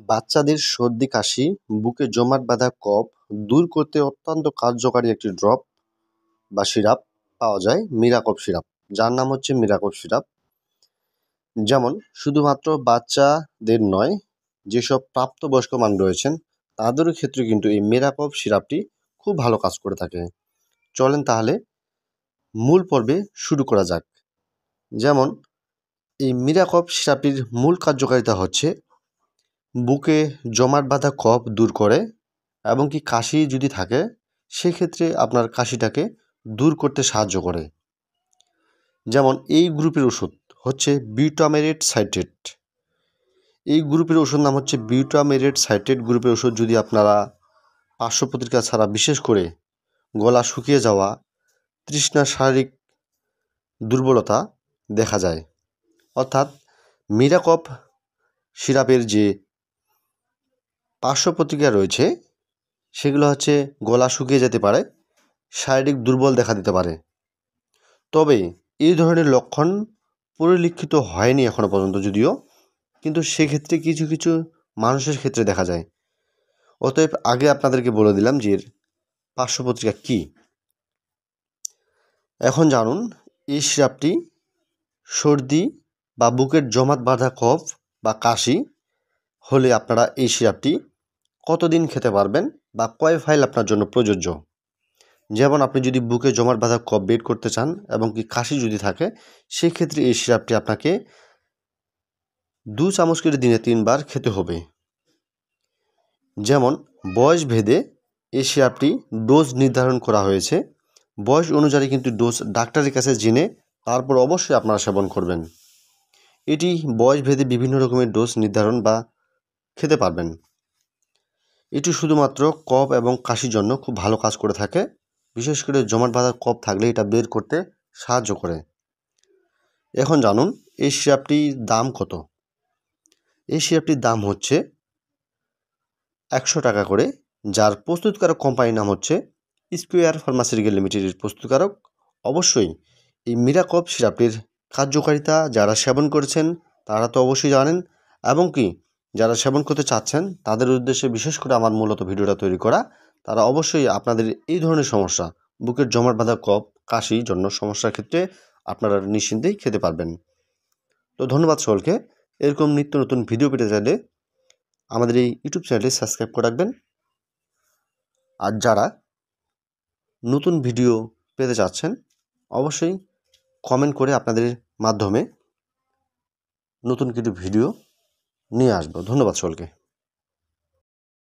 বাচ্চাদের সর্দি কাশি, বুকে জমাট বাঁধা কফ দূর করতে অত্যন্ত কার্যকারী একটি ড্রপ বা সিরাপ পাওয়া যায়, মিরাকফ সিরাপ, যার নাম হচ্ছে মিরাকফ সিরাপ। যেমন শুধুমাত্র বাচ্চাদের নয়, যেসব প্রাপ্তবয়স্ক মানুষ রয়েছেন তাদেরও ক্ষেত্রে কিন্তু এই মিরাকফ সিরাপটি খুব ভালো কাজ করে থাকে। চলেন তাহলে মূল পর্বে শুরু করা যাক। যেমন এই মিরাকফ সিরাপটির মূল কার্যকারিতা হচ্ছে বুকে জমাট বাঁধা কফ দূর করে এবং কি কাশি যদি থাকে সেক্ষেত্রে আপনার কাশিটাকে দূর করতে সাহায্য করে। যেমন এই গ্রুপের ওষুধ হচ্ছে বিউটামেরেট সাইট্রেট। এই গ্রুপের ওষুধ নাম হচ্ছে বিউটামেরেট সাইট্রেট গ্রুপের ওষুধ যদি আপনারা পার্শ্ব প্রতিক্রিয়া ছাড়া, বিশেষ করে গলা শুকিয়ে যাওয়া, তৃষ্ণা, শারীরিক দুর্বলতা দেখা যায়, অর্থাৎ মিরাকফ সিরাপের যে পার্শ্ব প্রতিক্রিয়া রয়েছে সেগুলো হচ্ছে গলা শুকিয়ে যেতে পারে, শারীরিক দুর্বল দেখা দিতে পারে। তবে এই ধরনের লক্ষণ পরিলক্ষিত হয়নি এখনও পর্যন্ত যদিও, কিন্তু সেক্ষেত্রে কিছু কিছু মানুষের ক্ষেত্রে দেখা যায়। অতএব আগে আপনাদেরকে বলে দিলাম যে এর পার্শ্ব প্রতিক্রিয়া কী। এখন জানুন এই সিরাপটি সর্দি বা বুকের জমাট বাঁধা কফ বা কাশি হলে আপনারা এই সিরাপটি কতদিন খেতে পারবেন বা কয় ফাইল আপনার জন্য প্রযোজ্য। যেমন আপনি যদি বুকে জমাট বাঁধা কফ বের করতে চান এবং কি কাশি যদি থাকে, সেক্ষেত্রে এই সিরাপটি আপনাকে 2 চামচ করে দিনে 3 বার খেতে হবে। যেমন বয়স ভেদে এই সিরাপটি ডোজ নির্ধারণ করা হয়েছে। বয়স অনুযায়ী কিন্তু ডোজ ডাক্তারের কাছে জেনে তারপর অবশ্যই আপনারা সেবন করবেন। এটি বয়স ভেদে বিভিন্ন রকমের ডোজ নির্ধারণ বা খেতে পারবেন। এটি শুধুমাত্র কফ এবং কাশির জন্য খুব ভালো কাজ করে থাকে। বিশেষ করে জমাট বাঁধা কফ থাকলে এটা বের করতে সাহায্য করে। এখন জানুন এই সিরাপটির দাম কত। এই সিরাপটির দাম হচ্ছে 100 টাকা করে, যার প্রস্তুতকারক কোম্পানির নাম হচ্ছে স্কোয়ার ফার্মাসিউটিক্যাল লিমিটেডের প্রস্তুতকারক। অবশ্যই এই মিরাকফ সিরাপটির কার্যকারিতা যারা সেবন করেছেন তারা তো অবশ্যই জানেন, এবং কি যারা সেবন করতে চাচ্ছেন তাদের উদ্দেশ্যে বিশেষ করে আমার মূলত ভিডিওটা তৈরি করা। তারা অবশ্যই আপনাদের এই ধরনের সমস্যা, বুকের জমাট বাঁধা কফ, কাশি জন্য সমস্যার ক্ষেত্রে আপনারা নিশ্চিন্তেই খেতে পারবেন। তো ধন্যবাদ সকলকে। এরকম নিত্য নতুন ভিডিও পেতে চাইলে আমাদের এই ইউটিউব চ্যানেলটি সাবস্ক্রাইব করে রাখবেন। আর যারা নতুন ভিডিও পেতে চাচ্ছেন অবশ্যই কমেন্ট করে আপনাদের মাধ্যমে নতুন কিছু ভিডিও নিয়ে আসবো। ধন্যবাদ সকলকে।